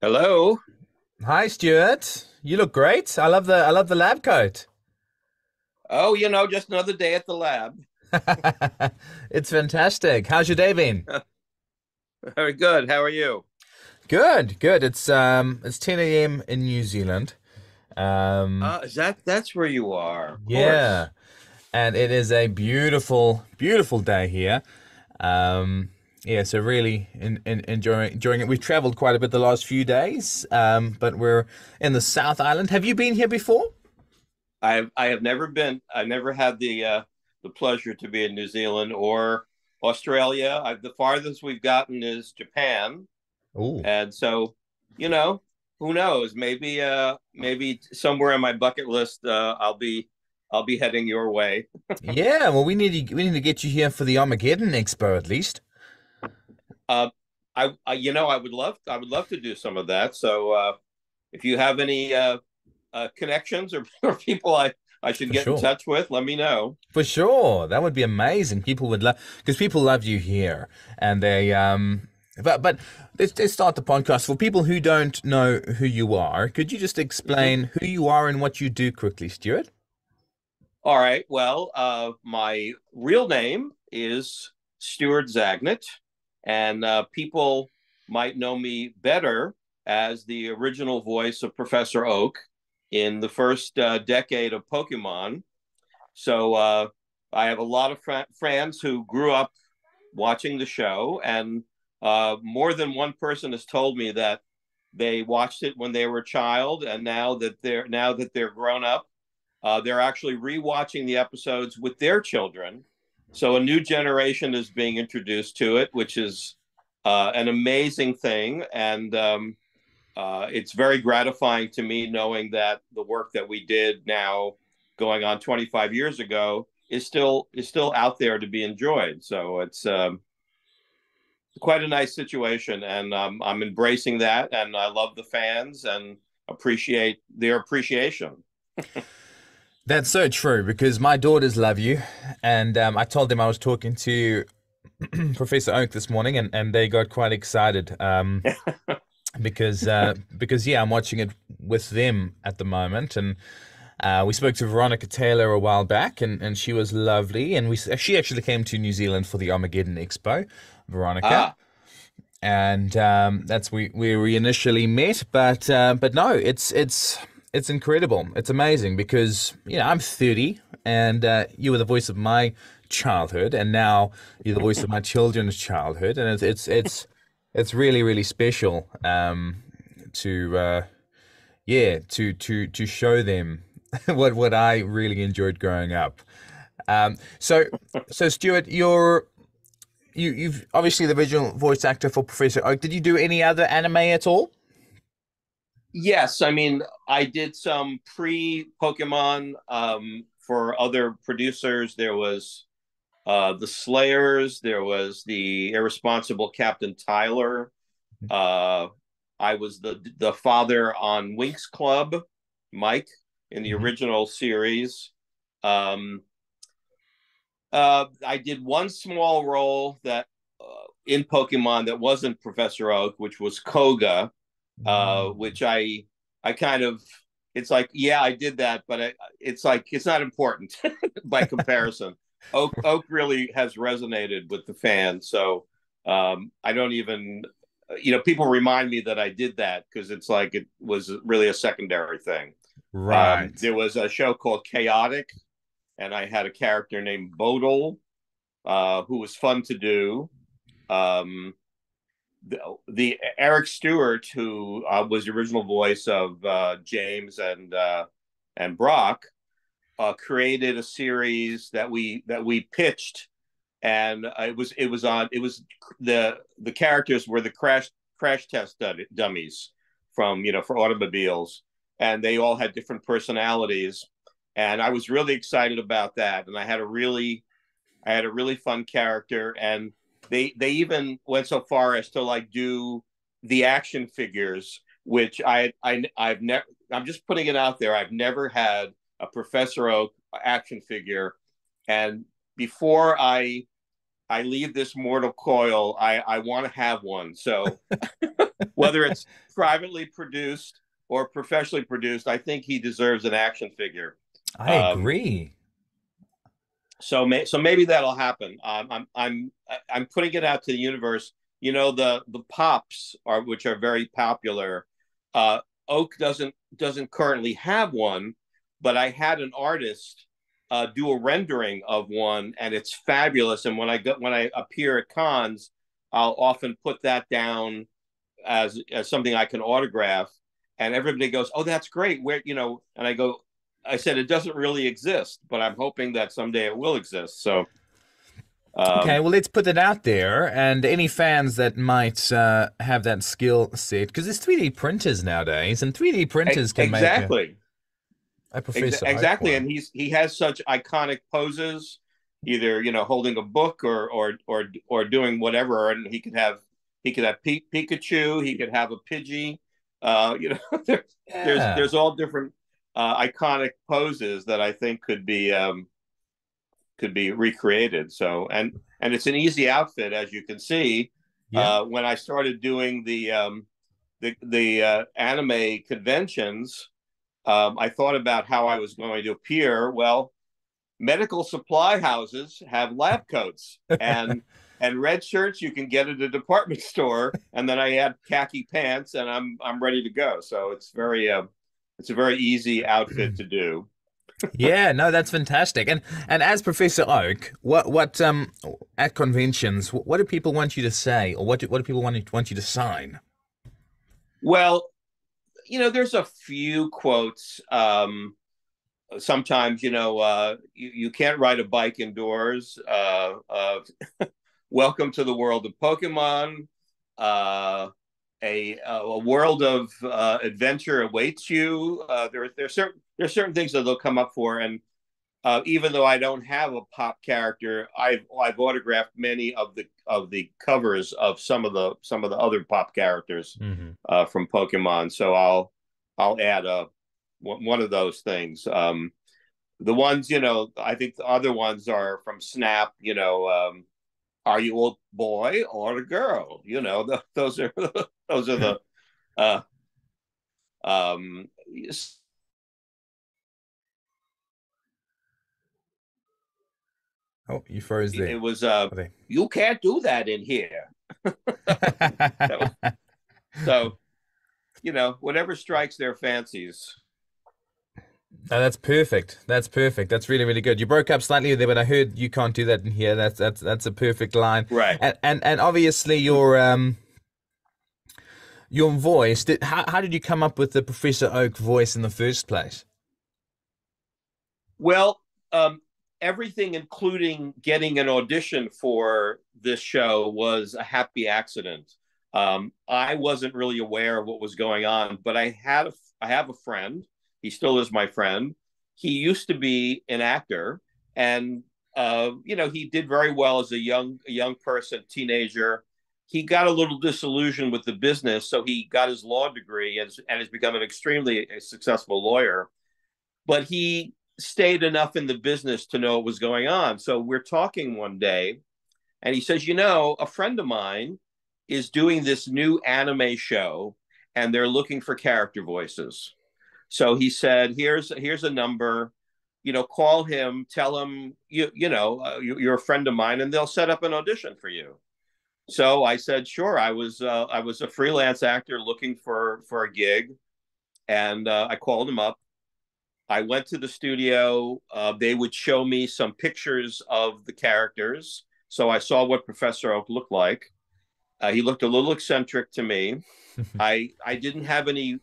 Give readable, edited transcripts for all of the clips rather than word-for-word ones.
Hello. Hi, Stuart. You look great. I love the lab coat. Oh, just another day at the lab. It's fantastic. How's your day been? Very good. How are you? Good, good. It's 10 a.m. in New Zealand. Um That's where you are, of yeah, course. and it is a beautiful, beautiful day here. Um yeah, so really enjoying it. We've traveled quite a bit the last few days, but we're in the South Island. Have you been here before? I have never been. I've never had the pleasure to be in New Zealand or Australia. The farthest we've gotten is Japan, Oh. and so you know, who knows? Maybe somewhere on my bucket list, I'll be heading your way. Yeah, well we need to get you here for the Armageddon Expo at least. Uh, I would love to do some of that. So if you have any connections or people I should For get in sure. touch with, let me know. For sure. That would be amazing. People would love because people love you here and they but let's start the podcast. For people who don't know who you are, could you just Mhm. explain who you are and what you do quickly, Stuart? All right. Well, my real name is Stuart Zagnit, and people might know me better as the original voice of Professor Oak in the first decade of Pokemon. So I have a lot of friends who grew up watching the show, and more than one person has told me that they watched it when they were a child, and now that they're grown up, they're actually rewatching the episodes with their children. So a new generation is being introduced to it, which is an amazing thing, and it's very gratifying to me knowing that the work that we did now, going on 25 years ago, is still out there to be enjoyed. So it's quite a nice situation, and I'm embracing that, and I love the fans and appreciate their appreciation. That's so true because my daughters love you, and I told them I was talking to Professor Oak this morning, and they got quite excited because yeah, I'm watching it with them at the moment, and we spoke to Veronica Taylor a while back, and she was lovely. And she actually came to New Zealand for the Armageddon Expo, Veronica, Ah, and that's where we initially met. But no, it's incredible. It's amazing because I'm 30, and you were the voice of my childhood, and now you're the voice of my children's childhood, and it's really really special to yeah, to show them what I really enjoyed growing up. Um, so so Stuart, you've obviously the original voice actor for Professor Oak. Did you do any other anime at all? yes. I mean, I did some pre-Pokemon for other producers. There was the Slayers. There was the Irresponsible Captain Tyler. Uh, I was the father on Winx Club, Mike, in the Hmm. original series. Um, I did one small role that in Pokemon that wasn't Professor Oak, which was Koga, which I kind of it's like, yeah, I did that, but it's like it's not important by comparison. Oak really has resonated with the fans, so I don't even people remind me that I did that because it's like it was really a secondary thing. Right. There was a show called Chaotic, and I had a character named Bodil, who was fun to do. Um, the Eric Stewart, who was the original voice of James and Brock, created a series that we pitched, and it was the characters were the crash test dummies from for automobiles, and they all had different personalities, and I was really excited about that, and I had a really fun character, and they even went so far as to like do the action figures, which I've never. I'm just putting it out there. I've never had a Professor Oak action figure, and before I I leave this mortal coil, I want to have one. So whether it's privately produced or professionally produced, I think he deserves an action figure. I Um, agree. so maybe that'll happen. I'm putting it out to the universe. You know, the pops are, which are very popular. Uh, Oak doesn't currently have one, but I had an artist do a rendering of one, and it's fabulous. And when I appear at cons, I'll often put that down as something I can autograph, and everybody goes, "Oh, that's great." Where, you know, and I said it doesn't really exist, but I'm hoping that someday it will exist. So, Okay, um, well, let's put it out there, and any fans that might have that skill set, because there's 3D printers nowadays, and 3D printers can make exactly, a Professor Oak exactly, one. and he has such iconic poses, either, you know, holding a book or doing whatever, and he could have Pikachu, he could have a Pidgey, you know, Yeah, there's all different iconic poses that I think could be recreated. So, and it's an easy outfit, as you can see. yeah. When I started doing the anime conventions, I thought about how I was going to appear. Well, medical supply houses have lab coats, and red shirts you can get at a department store, and then I add khaki pants, and I'm ready to go. So it's a very easy outfit to do. Yeah, no, that's fantastic. And as Professor Oak, what at conventions, what do people want you to say, or what do people want you to sign? Well, you know, there's a few quotes. Sometimes, you know, you can't ride a bike indoors. Welcome to the world of Pokemon. Uh, a world of adventure awaits you. There's certain things that they'll come up for, and even though I don't have a pop character, I've autographed many of the covers of some of the other pop characters Hmm. from Pokemon. So I'll add one of those things. The ones, you know, I think the other ones are from Snap. You know, are you a boy or a girl? You know, those are those are the uh, um, Oh, you froze there. it was Okay. you can't do that in here. So, you know, whatever strikes their fancies. No, that's perfect. That's perfect. That's really, really good. You broke up slightly there, but I heard you can't do that in here. That's a perfect line. Right. And obviously your voice. How did you come up with the Professor Oak voice in the first place? Well, everything, including getting an audition for this show, was a happy accident. I wasn't really aware of what was going on, but I have a friend. He still is my friend. He used to be an actor, and you know, he did very well as a young person, teenager. He got a little disillusioned with the business, so he got his law degree and has become an extremely successful lawyer. But he stayed enough in the business to know what was going on. So we're talking one day, and he says, "You know, a friend of mine is doing this new anime show, and they're looking for character voices." So he said, here's a number, you know, call him, tell him you're a friend of mine, and they'll set up an audition for you." So I said, sure. I was a freelance actor looking for a gig, and I called him up. I went to the studio. They would show me some pictures of the characters, so I saw what Professor Oak looked like. He looked a little eccentric to me. I didn't have any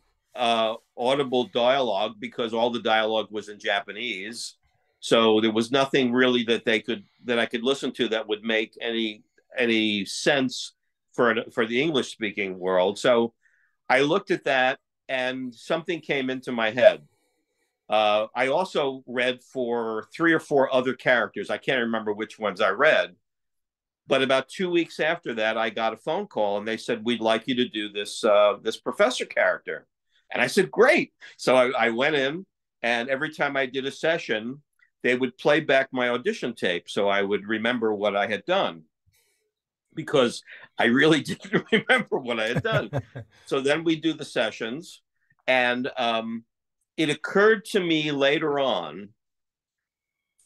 audible dialogue because all the dialogue was in Japanese. So there was nothing really that I could listen to that would make any sense for the English speaking world. So I looked at that, and something came into my head. I also read for three or four other characters. I can't remember which ones I read, but about 2 weeks after that, I got a phone call, and they said, "We'd like you to do this professor character." And I said, "Great!" So I went in, and every time I did a session, they would play back my audition tape, so I would remember what I had done. because I really didn't remember what I had done. So then we do the sessions, and it occurred to me later on.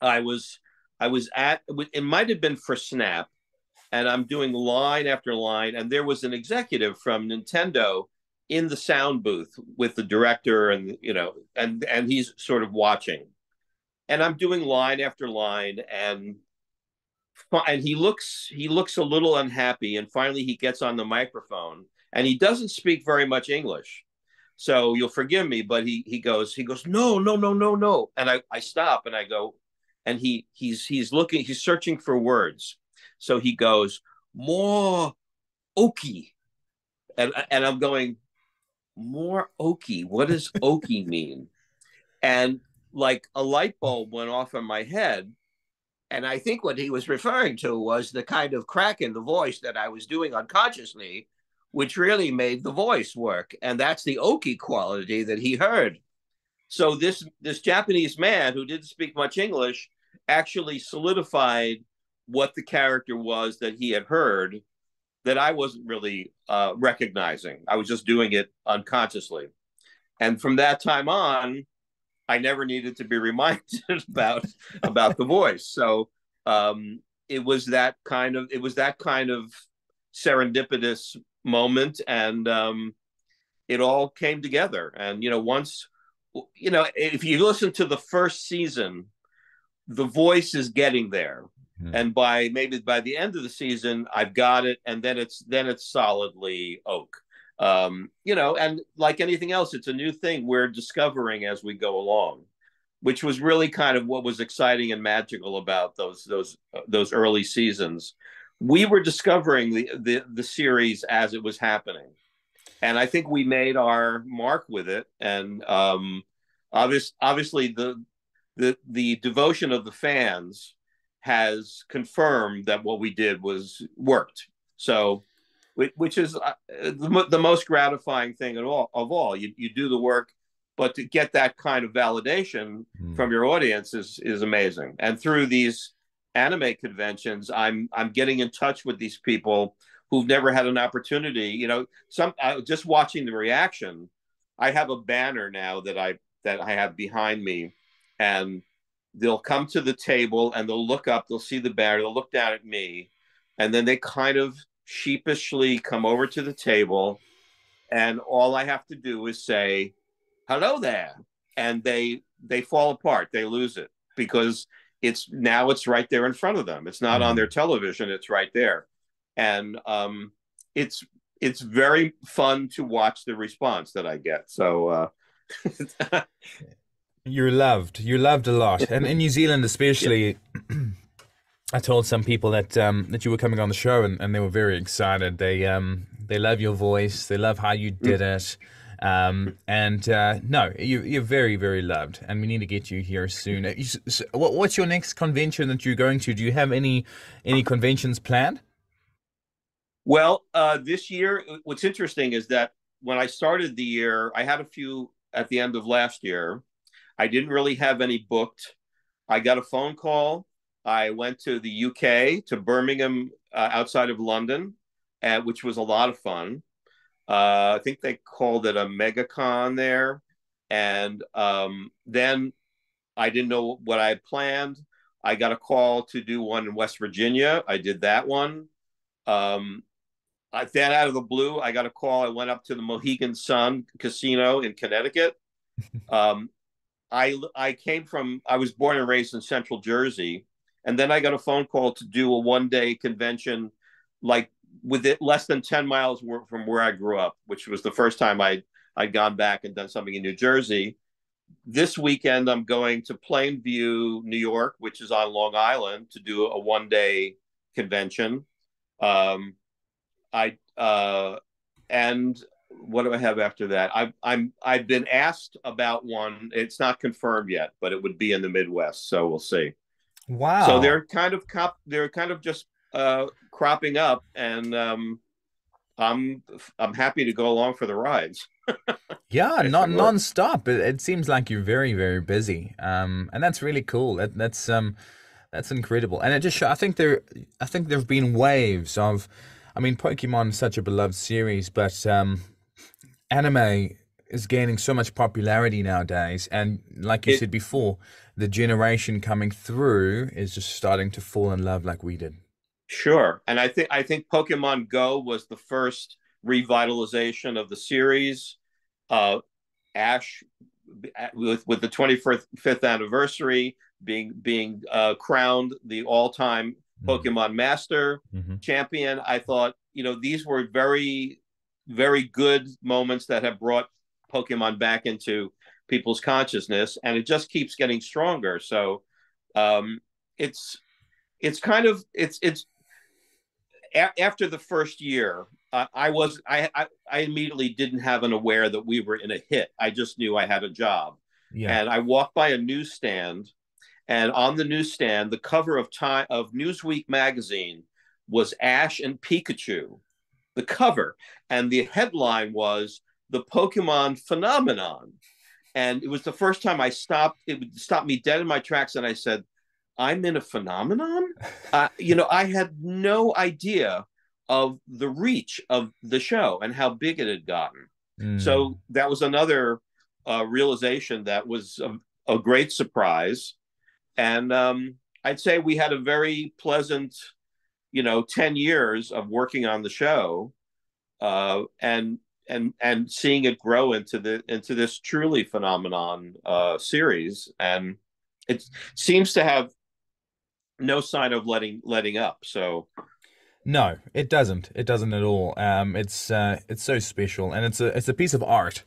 I was I was at it might have been for Snap, and I'm doing line after line, and there was an executive from Nintendo in the sound booth with the director, and and he's sort of watching, and I'm doing line after line, and he looks a little unhappy, and finally he gets on the microphone, and he doesn't speak very much English, so you'll forgive me, but he goes, no, no, no, no, no, and I stop and I go, and he's searching for words, so he goes, more oaky, and I'm going, more oaky, what does oaky mean? And like a light bulb went off in my head. And I think what he was referring to was the kind of crack in the voice that I was doing unconsciously, which really made the voice work. And that's the oaky quality that he heard. So this Japanese man who didn't speak much English actually solidified what the character was that he had heard, that I wasn't really recognizing. I was just doing it unconsciously. And from that time on, I never needed to be reminded about the voice. So it was that kind of serendipitous moment, and it all came together. And once if you listen to the first season, the voice is getting there, and by the end of the season, I've got it, and then it's solidly oak. And like anything else, it's a new thing we're discovering as we go along, which was really kind of what was exciting and magical about those early seasons. We were discovering the series as it was happening, and I think we made our mark with it. And obviously, the devotion of the fans has confirmed that what we did was worked. So, which is the most gratifying thing of all. You do the work, but to get that kind of validation from your audience is amazing. And through these anime conventions, I'm getting in touch with these people who've never had an opportunity. Just watching the reaction. I have a banner now that I have behind me, and they'll come to the table and they'll look up, they'll see the banner, they'll look down at me, and then they kind of sheepishly come over to the table, and all I have to do is say, hello there, and they fall apart, they lose it, because it's right there in front of them. It's not on their television, it's right there. And it's very fun to watch the response that I get. So You're loved a lot, and in New Zealand especially. I told some people that you were coming on the show, and they were very excited. They love your voice, they love how you did it, and no, you're very, very loved, and we need to get you here soon. What's your next convention that you're going to? Do you have any conventions planned? Well, this year, what's interesting is that when I started the year, I had a few at the end of last year. I didn't really have any booked. I got a phone call. I went to the UK, to Birmingham, outside of London, which was a lot of fun. I think they called it a megacon there. And then I didn't know what I had planned. I got a call to do one in West Virginia. I did that one. Then out of the blue, I got a call. I went up to the Mohegan Sun Casino in Connecticut. I was born and raised in Central Jersey. And then I got a phone call to do a one-day convention, like with it less than 10 miles from where I grew up, which was the first time I'd gone back and done something in New Jersey. This weekend, I'm going to Plainview, New York, which is on Long Island, to do a one-day convention. And what do I have after that? I've been asked about one. It's not confirmed yet, but it would be in the Midwest, so we'll see. Wow. So they're kind of just cropping up, and I'm happy to go along for the rides. Yeah, not non-stop. It seems like you're very, very busy. And that's really cool. That's That's incredible, and it just I think there've been waves of, I mean, Pokemon is such a beloved series, but anime is gaining so much popularity nowadays, and like you It said before, the generation coming through is just starting to fall in love like we did. Sure, and I think Pokemon Go was the first revitalization of the series. Uh, Ash, with the 25th anniversary, being crowned the all-time Mm. Pokemon Master Hmm. champion. I thought, these were very, very good moments that have brought Pokemon back into people's consciousness, and it just keeps getting stronger. So, um, it's it's kind of it's after the first year, I immediately didn't have an aware that we were in a hit. I just knew I had a job, Yeah. and I walked by a newsstand, and on the newsstand, the cover of Newsweek magazine was Ash and Pikachu, the cover, and the headline was "The Pokemon Phenomenon." And it was the first time I stopped. It would stop me dead in my tracks, and I said, "I'm in a phenomenon." I had no idea of the reach of the show and how big it had gotten. Mm. So that was another realization that was a great surprise. And I'd say we had a very pleasant, 10 years of working on the show, and seeing it grow into this truly phenomenon series. And it seems to have no sign of letting up. So No, it doesn't. It doesn't at all. It's so special, and it's a piece of art.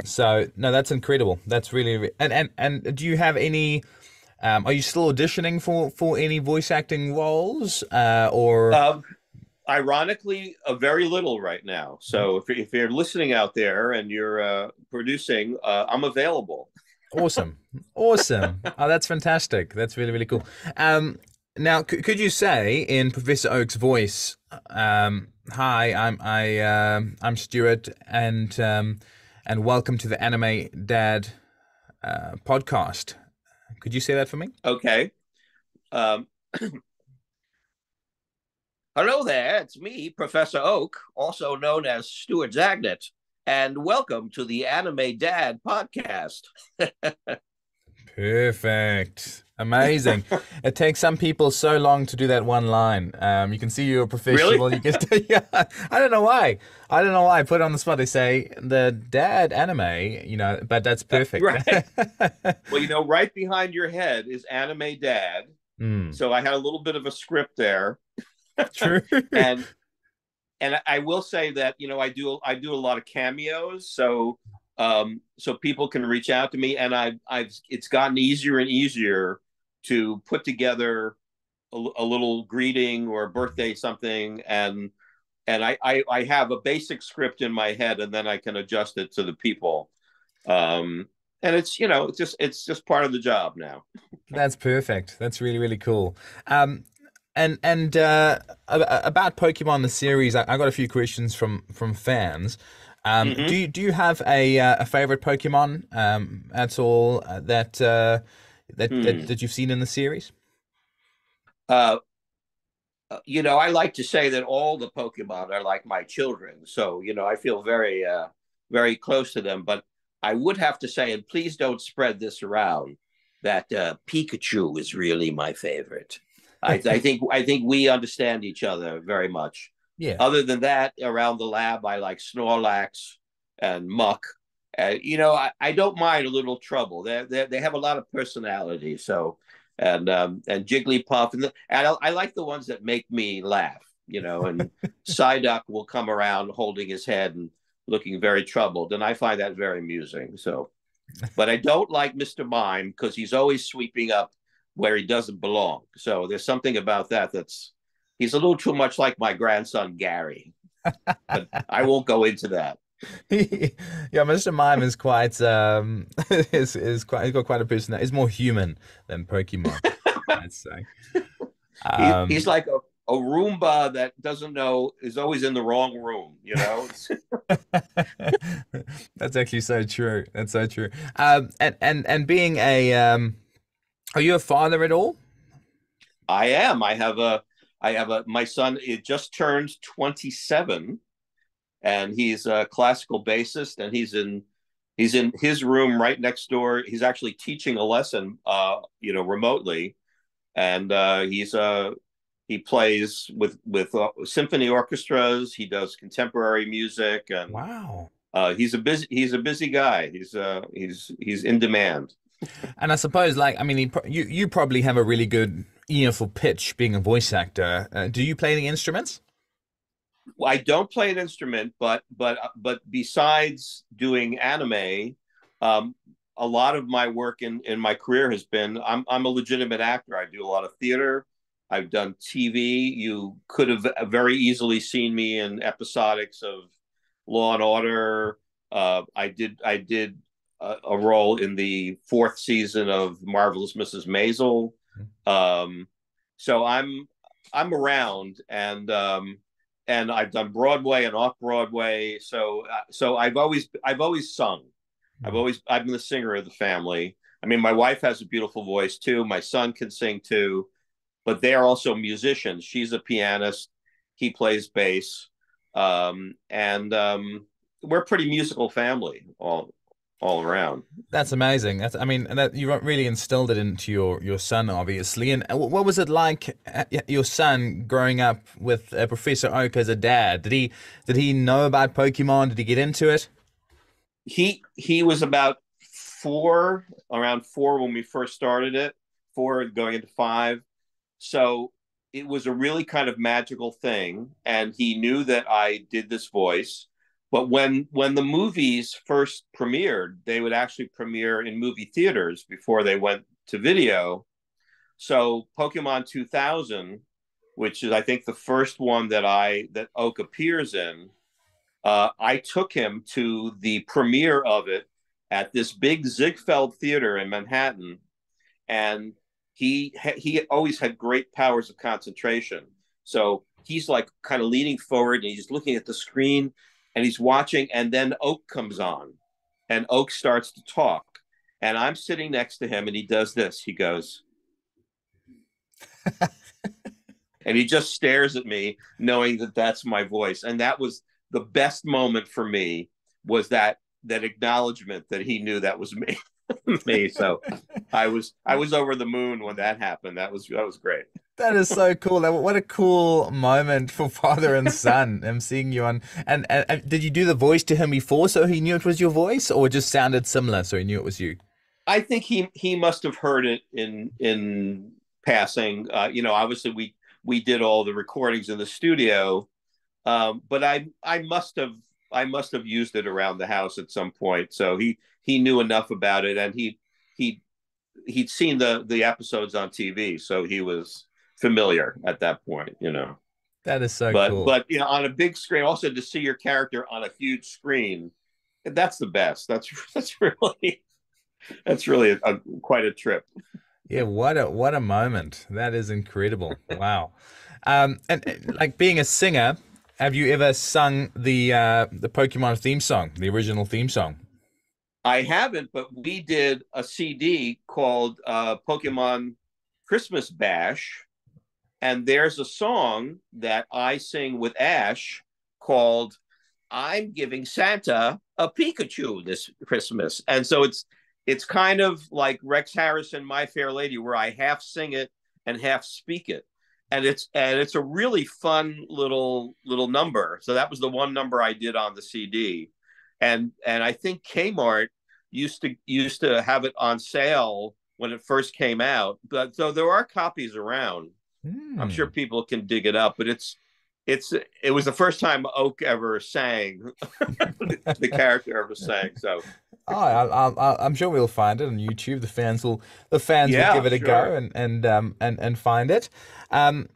So no, that's incredible. That's really, and do you have any? Are you still auditioning for any voice acting roles? Or uh, ironically, a very little right now. So if you're listening out there and you're producing, I'm available. awesome, awesome. Oh, that's fantastic. That's really really cool. Now could you say in Professor Oak's voice, "Hi, I'm Stuart, and welcome to the Anime Dad podcast." Could you say that for me? Okay. Um, Hello there. It's me, Professor Oak, also known as Stuart Zagnit, and welcome to the Anime Dad podcast. Perfect. Amazing. It takes some people so long to do that one line. You can see you're a Really? professional. You get to, yeah. I don't know why. I don't know why. I put it on the spot. They say the dad anime, but that's perfect. Right. Well, right behind your head is Anime Dad. Mm, So I had a little bit of a script there. true. and and I will say that I do a lot of cameos, so people can reach out to me, and I've it's gotten easier and easier to put together a little greeting or a birthday something, and I have a basic script in my head, and then I can adjust it to the people, um, and it's just part of the job now. That's perfect. That's really, really cool. And about Pokemon the series, I got a few questions from fans. Do Mm-hmm. you have a favorite Pokemon at all Hmm. that you've seen in the series? Uh, I like to say that all the Pokemon are like my children. So, I feel very, very close to them. But I would have to say, and please don't spread this around, that Pikachu is really my favorite. I think we understand each other very much. Yeah. Other than that, around the lab, I like Snorlax and Muck. I don't mind a little trouble. They have a lot of personality. So, and Jigglypuff, and I like the ones that make me laugh. And Psyduck will come around holding his head and looking very troubled, and I find that very amusing. So, but I don't like Mr. Mime because he's always sweeping up where he doesn't belong. So there's something about that he's a little too much like my grandson Gary. But I won't go into that. Yeah, Mr. Mime is quite is quite, he's got quite a personality. He's more human than Pokemon, I'd say. He's Um, like a Roomba that doesn't know is always in the wrong room. that's actually so true. That's so true. And being Are you a father at all? I am. My son, it just turned 27, and he's a classical bassist, and he's in his room right next door. He's actually teaching a lesson, remotely, and he plays with symphony orchestras. He does contemporary music, and Wow. he's a busy guy. He's in demand. And I suppose, like, I mean, you probably have a really good ear for pitch, being a voice actor. Do you play any instruments? I don't play an instrument, but besides doing anime, um, a lot of my work in my career has been I'm a legitimate actor. I do a lot of theater. I've done TV. You could have very easily seen me in episodics of Law and Order. I did a role in the fourth season of Marvelous Mrs. Maisel. Um, so I'm around, and I've done Broadway and off Broadway. So I've always sung. I've been the singer of the family. I mean, my wife has a beautiful voice too. My son can sing too, but they are also musicians. She's a pianist. He plays bass, and we're a pretty musical family all around. That's amazing. That's, I mean, that you really instilled it into your son, obviously. And what was it like, your son growing up with Professor Oak as a dad? Did he know about Pokemon? Did he get into it? He was about around 4 when we first started it, 4 going into 5. So it was a really kind of magical thing, and he knew that I did this voice. But when the movies first premiered, they would actually premiere in movie theaters before they went to video. So Pokemon 2000, which is I think the first one that Oak appears in, I took him to the premiere of it at this big Ziegfeld theater in Manhattan, and he always had great powers of concentration. So he's like kind of leaning forward and he's looking at the screen and he's watching, and then Oak comes on, and Oak starts to talk, and I'm sitting next to him, and he does this. He goes, and he just stares at me, knowing that that's my voice, and that was the best moment for me. Was that acknowledgement that he knew that was me, me. So I was over the moon when that happened. That was great. That is so cool. What a cool moment for father and son. I'm seeing you on. And did you do the voice to him before so he knew it was your voice, or it just sounded similar so he knew it was you? I think he must have heard it in passing. Obviously we did all the recordings in the studio, but I must have used it around the house at some point. So he knew enough about it, and he he'd seen the episodes on TV, so he was familiar at that point. That is so But cool. but on a big screen, also to see your character on a huge screen, that's the best. That's really quite a trip. Yeah, what a moment. That is incredible. Wow. And like being a singer, have you ever sung the Pokemon theme song, the original theme song? I haven't, but we did a CD called Pokemon Christmas Bash, and there's a song that I sing with Ash called "I'm Giving Santa a Pikachu this Christmas," and so it's kind of like Rex Harrison, My Fair Lady, where I half sing it and half speak it, and it's a really fun little number. So that was the one number I did on the CD, and I think Kmart used to have it on sale when it first came out. But so there are copies around. I'm sure Hmm. people can dig it up, but it was the first time Oak ever sang, the character ever sang. So Oh, I'm sure we'll find it on YouTube. The fans will yeah, give it a go sure. and find it. Um,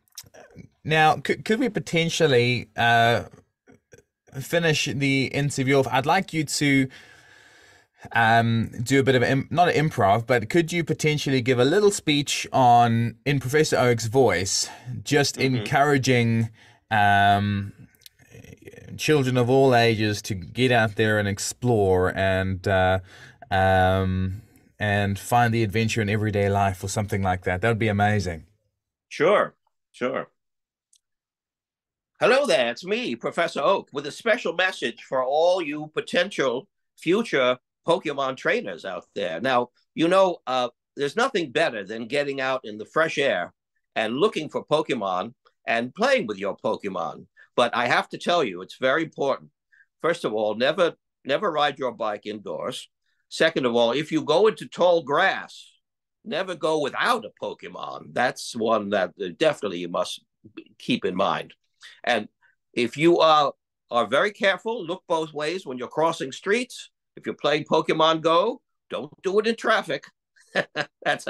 Now, could we potentially finish the interview off? I'd like you to do a bit of not an improv, but could you potentially give a little speech on in Professor Oak's voice, just Hmm. encouraging um, children of all ages to get out there and explore um, and find the adventure in everyday life or something like that. That would be amazing. Sure, sure. Hello there, it's me, Professor Oak, with a special message for all you potential future Pokemon trainers out there. Now, there's nothing better than getting out in the fresh air and looking for Pokemon and playing with your Pokemon. But I have to tell you, it's very important. First of all, never ride your bike indoors. Second of all, if you go into tall grass, never go without a Pokemon. That's one that definitely you must keep in mind. And if you are very careful, look both ways when you're crossing streets. If you're playing Pokemon Go, don't do it in traffic. That's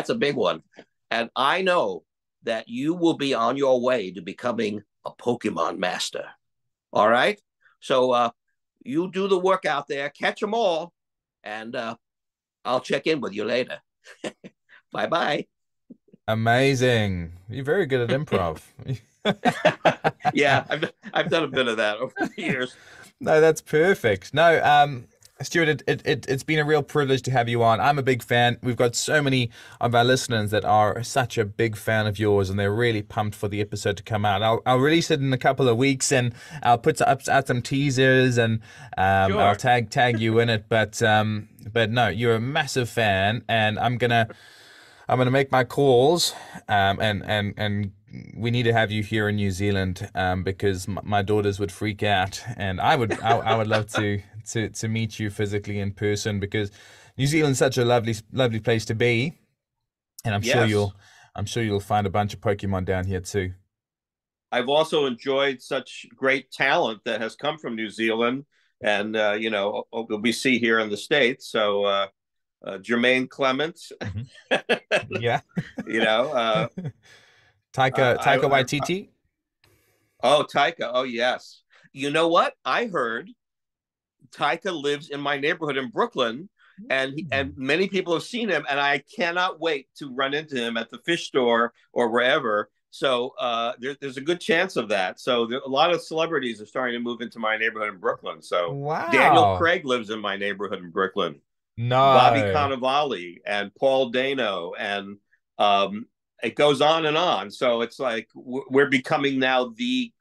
a big one. And I know that you will be on your way to becoming a Pokemon master. All right? So you do the work out there, catch them all, and I'll check in with you later. Bye-bye. Amazing. You're very good at improv. Yeah, I've done a bit of that over the years. No, that's perfect. No, Stuart, it's been a real privilege to have you on. I'm a big fan. We've got so many of our listeners that are such a big fan of yours, and they're really pumped for the episode to come out. I'll release it in a couple of weeks, and I'll put out some teasers, and Sure. I'll tag you in it. But no, you're a massive fan, and I'm gonna make my calls, and we need to have you here in New Zealand, because my daughters would freak out, and I would love to meet you physically in person, because New Zealand's such a lovely place to be, and I'm sure you'll find a bunch of Pokemon down here too. I've also enjoyed such great talent that has come from New Zealand, and we see here in the States. So Jermaine Clements, Mm-hmm. Yeah. Taika Waititi. Oh, Taika. Oh, yes. You know what? I heard Taika lives in my neighborhood in Brooklyn, and many people have seen him, and I cannot wait to run into him at the fish store or wherever. So there's a good chance of that. So a lot of celebrities are starting to move into my neighborhood in Brooklyn. So Wow. Daniel Craig lives in my neighborhood in Brooklyn. No. Bobby Cannavale and Paul Dano, and it goes on and on. So it's like we're becoming now the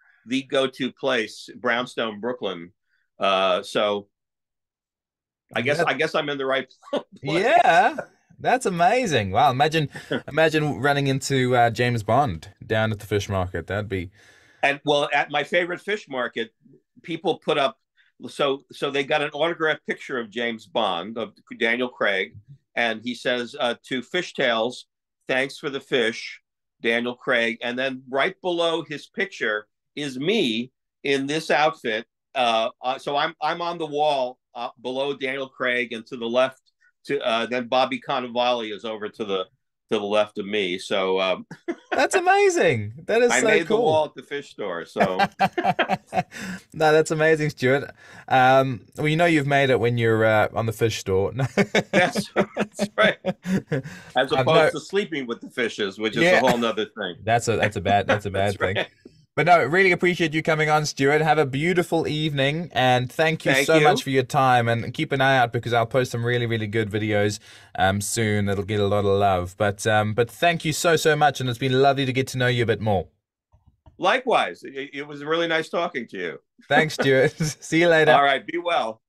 go-to place, Brownstone, Brooklyn. So I guess I'm in the right place. Yeah, that's amazing. Wow, imagine running into James Bond down at the fish market. That'd be. And well, at my favorite fish market, people put up. So they got an autographed picture of James Bond, of Daniel Craig, and he says to Fishtails, "Thanks for the fish, Daniel Craig." And then right below his picture is me in this outfit. So I'm on the wall below Daniel Craig, and to the left, then Bobby Cannavale is over to the left of me. So that's amazing. That is I so made cool. the wall at the fish store. So no, that's amazing, Stuart. Well, you've made it when you're on the fish store. that's right. As opposed to sleeping with the fishes, which is a whole nother thing. That's a bad thing. Right. But no, really appreciate you coming on, Stuart. Have a beautiful evening, and thank you so much for your time. And keep an eye out, because I'll post some really, really good videos soon. That'll get a lot of love. But thank you so much, and it's been lovely to get to know you a bit more. Likewise, it was really nice talking to you. Thanks, Stuart. See you later. All right, be well.